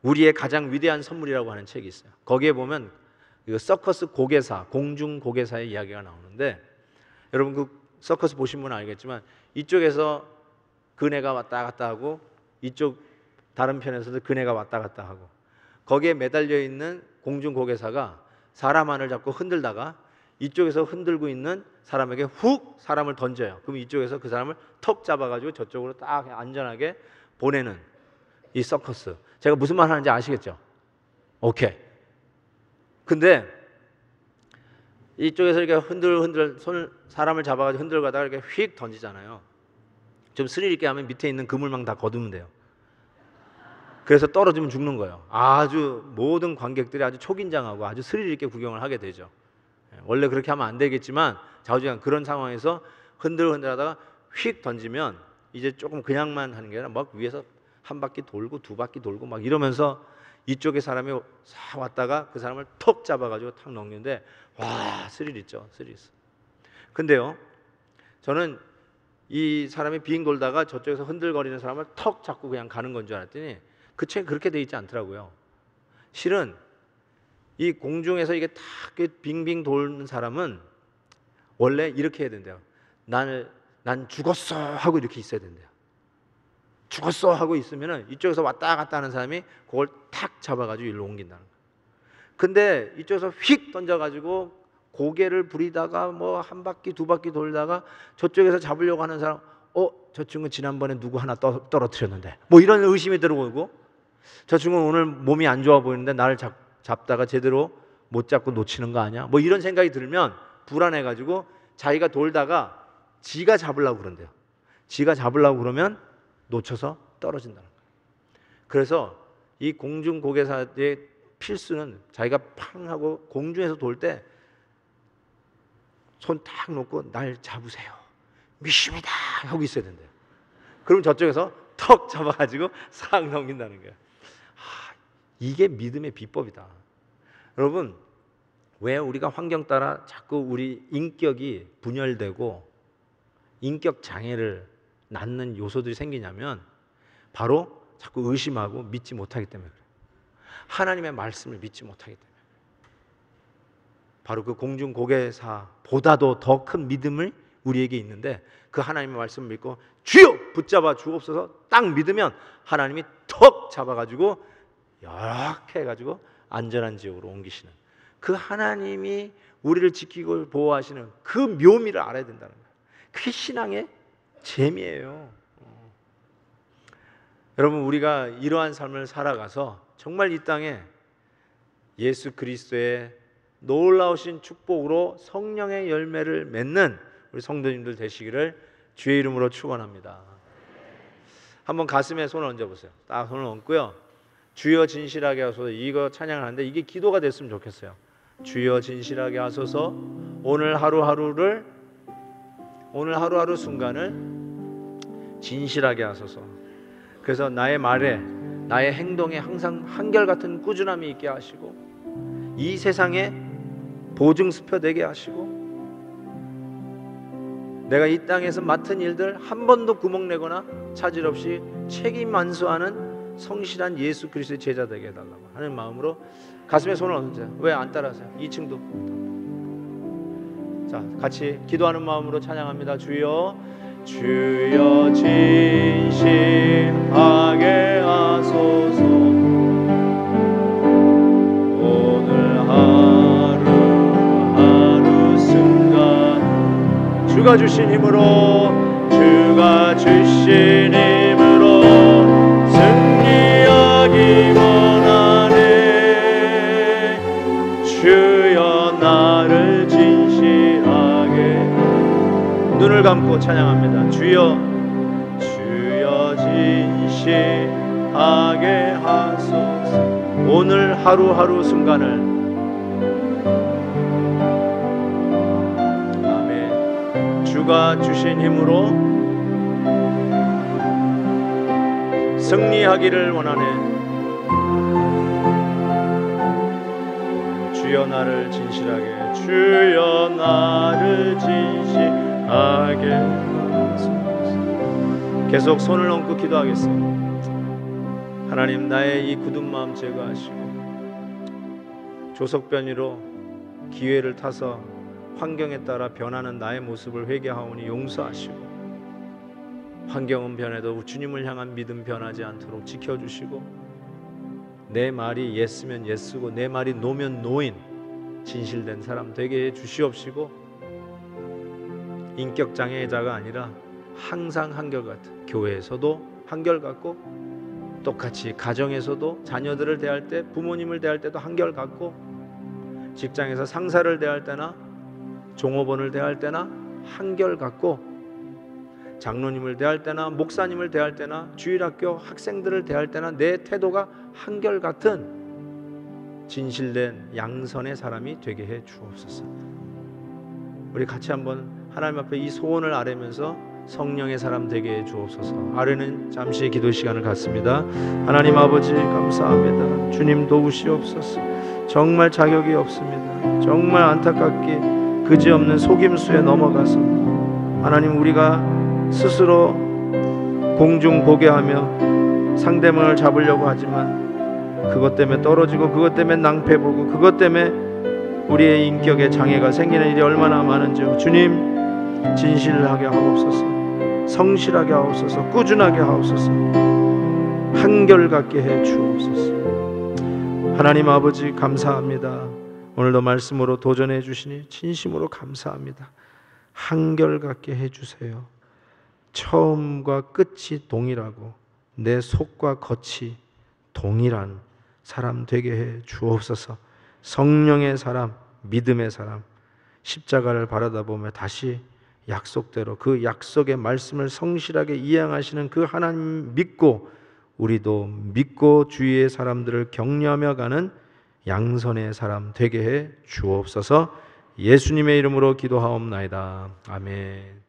우리의 가장 위대한 선물이라고 하는 책이 있어요. 거기에 보면 서커스 고개사, 공중 고개사의 이야기가 나오는데, 여러분 그 서커스 보신 분은 알겠지만 이쪽에서 그네가 왔다 갔다 하고 이쪽 다른 편에서도 그네가 왔다 갔다 하고, 거기에 매달려 있는 공중 고개사가 사람 안을 잡고 흔들다가 이쪽에서 흔들고 있는 사람에게 훅 사람을 던져요. 그럼 이쪽에서 그 사람을 턱 잡아가지고 저쪽으로 딱 안전하게 보내는 이 서커스. 제가 무슨 말 하는지 아시겠죠? 오케이. 근데 이쪽에서 이렇게 흔들 사람을 잡아가지고 흔들가다가 이렇게 휙 던지잖아요. 좀 스릴 있게 하면 밑에 있는 그물망 다 거두면 돼요. 그래서 떨어지면 죽는 거예요. 아주 모든 관객들이 아주 초긴장하고 아주 스릴 있게 구경을 하게 되죠. 원래 그렇게 하면 안 되겠지만 좌우지간 그런 상황에서 흔들하다가 휙 던지면 이제 조금 그냥만 하는 게 아니라 막 위에서 한 바퀴 돌고 두 바퀴 돌고 막 이러면서 이쪽에 사람이 싹 왔다가 그 사람을 턱 잡아가지고 탁 넘기는데 와, 스릴 있죠. 스릴 있어. 근데요, 저는 이 사람이 빙 돌다가 저쪽에서 흔들거리는 사람을 턱 잡고 그냥 가는 건 줄 알았더니 그 책에 그렇게 돼 있지 않더라고요. 실은 이 공중에서 이게 탁 빙빙 도는 사람은 원래 이렇게 해야 된대요. 난 죽었어 하고 이렇게 있어야 된대요. 죽었어 하고 있으면은 이쪽에서 왔다 갔다 하는 사람이 그걸 탁 잡아가지고 일로 옮긴다는 거예요. 근데 이쪽에서 휙 던져가지고 고개를 부리다가 뭐 한 바퀴 두 바퀴 돌다가 저쪽에서 잡으려고 하는 사람, 저 친구 지난번에 누구 하나 떨어뜨렸는데 뭐 이런 의심이 들어오고, 저 친구 오늘 몸이 안 좋아 보이는데 나를 잡다가 제대로 못 잡고 놓치는 거 아니야? 뭐 이런 생각이 들면 불안해가지고 자기가 돌다가 지가 잡으려고 그런대요. 지가 잡으려고 그러면 놓쳐서 떨어진다는 거예요. 그래서 이 공중 고개사의 필수는 자기가 팡 하고 공중에서 돌 때 손 탁 놓고 날 잡으세요. 믿습니다 하고 있어야 된대요. 그럼 저쪽에서 턱 잡아가지고 싹 넘긴다는 거예요. 이게 믿음의 비법이다. 여러분, 왜 우리가 환경 따라 자꾸 우리 인격이 분열되고 인격 장애를 낳는 요소들이 생기냐면 바로 자꾸 의심하고 믿지 못하기 때문에 그래요. 하나님의 말씀을 믿지 못하기 때문에. 바로 그 공중 고개사보다도 더 큰 믿음을 우리에게 있는데 그 하나님의 말씀을 믿고 주여 붙잡아 주옵소서 딱 믿으면 하나님이 턱 잡아가지고 이렇게 해가지고 안전한 지역으로 옮기시는, 그 하나님이 우리를 지키고 보호하시는 그 묘미를 알아야 된다는 거예요. 그게 신앙의 재미예요. 여러분, 우리가 이러한 삶을 살아가서 정말 이 땅에 예수 그리스도의 놀라우신 축복으로 성령의 열매를 맺는 우리 성도님들 되시기를 주의 이름으로 축원합니다. 한번 가슴에 손을 얹어보세요. 딱 손을 얹고요, 주여 진실하게 하소서. 이거 찬양을 하는데 이게 기도가 됐으면 좋겠어요. 주여 진실하게 하소서. 오늘 하루하루 순간을 진실하게 하소서. 그래서 나의 말에 나의 행동에 항상 한결같은 꾸준함이 있게 하시고 이 세상에 보증수표 되게 하시고 내가 이 땅에서 맡은 일들 한 번도 구멍내거나 차질 없이 책임 완수하는 성실한 예수 그리스도의 제자 되게 해달라고 하는 마음으로 가슴에 손을 얹으세요. 왜 안 따라하세요? 2층도. 자, 같이 기도하는 마음으로 찬양합니다. 주여 진실하게 하소서. 오늘 하루하루 순간 주가 주신 힘으로 승리하기 원하네. 주여 나를 진실하게. 눈을 감고 찬양합니다. 주여 진실하게 하소서. 오늘 하루하루 순간을. 아멘. 주가 주신 힘으로 승리하기를 원하네. 주여 나를 진실하게, 주여 나를 진실하게 하소서. 계속 손을 얹고 기도하겠습니다. 하나님, 나의 이 굳은 마음 제거하시고 조석변이로 기회를 타서 환경에 따라 변하는 나의 모습을 회개하오니 용서하시고, 환경은 변해도 주님을 향한 믿음 변하지 않도록 지켜주시고, 내 말이 예스면 예스고 내 말이 노면 노인, 진실된 사람 되게 해 주시옵시고, 인격 장애자가 아니라 항상 한결같은, 교회에서도 한결같고 똑같이 가정에서도 자녀들을 대할 때, 부모님을 대할 때도 한결같고, 직장에서 상사를 대할 때나 종업원을 대할 때나 한결같고, 장로님을 대할 때나 목사님을 대할 때나 주일학교 학생들을 대할 때나 내 태도가 한결같은 진실된 양선의 사람이 되게 해 주옵소서. 우리 같이 한번 하나님 앞에 이 소원을 아뢰면서 성령의 사람 되게 해 주옵소서. 아뢰는 잠시의 기도 시간을 갖습니다. 하나님 아버지 감사합니다. 주님 도우시옵소서. 정말 자격이 없습니다. 정말 안타깝게 그지없는 속임수에 넘어가서 하나님, 우리가 스스로 공중보게하며 상대방을 잡으려고 하지만 그것 때문에 떨어지고, 그것 때문에 낭패보고, 그것 때문에 우리의 인격에 장애가 생기는 일이 얼마나 많은지 주님, 진실하게 하옵소서. 성실하게 하옵소서. 꾸준하게 하옵소서. 한결같게 해 주옵소서. 하나님 아버지 감사합니다. 오늘도 말씀으로 도전해 주시니 진심으로 감사합니다. 한결같게 해 주세요. 처음과 끝이 동일하고 내 속과 겉이 동일한 사람 되게 해 주옵소서. 성령의 사람, 믿음의 사람, 십자가를 바라다 보며 다시 약속대로 그 약속의 말씀을 성실하게 이행하시는 그 하나님 믿고, 우리도 믿고 주위의 사람들을 격려하며 가는 양선의 사람 되게 해 주옵소서. 예수님의 이름으로 기도하옵나이다. 아멘.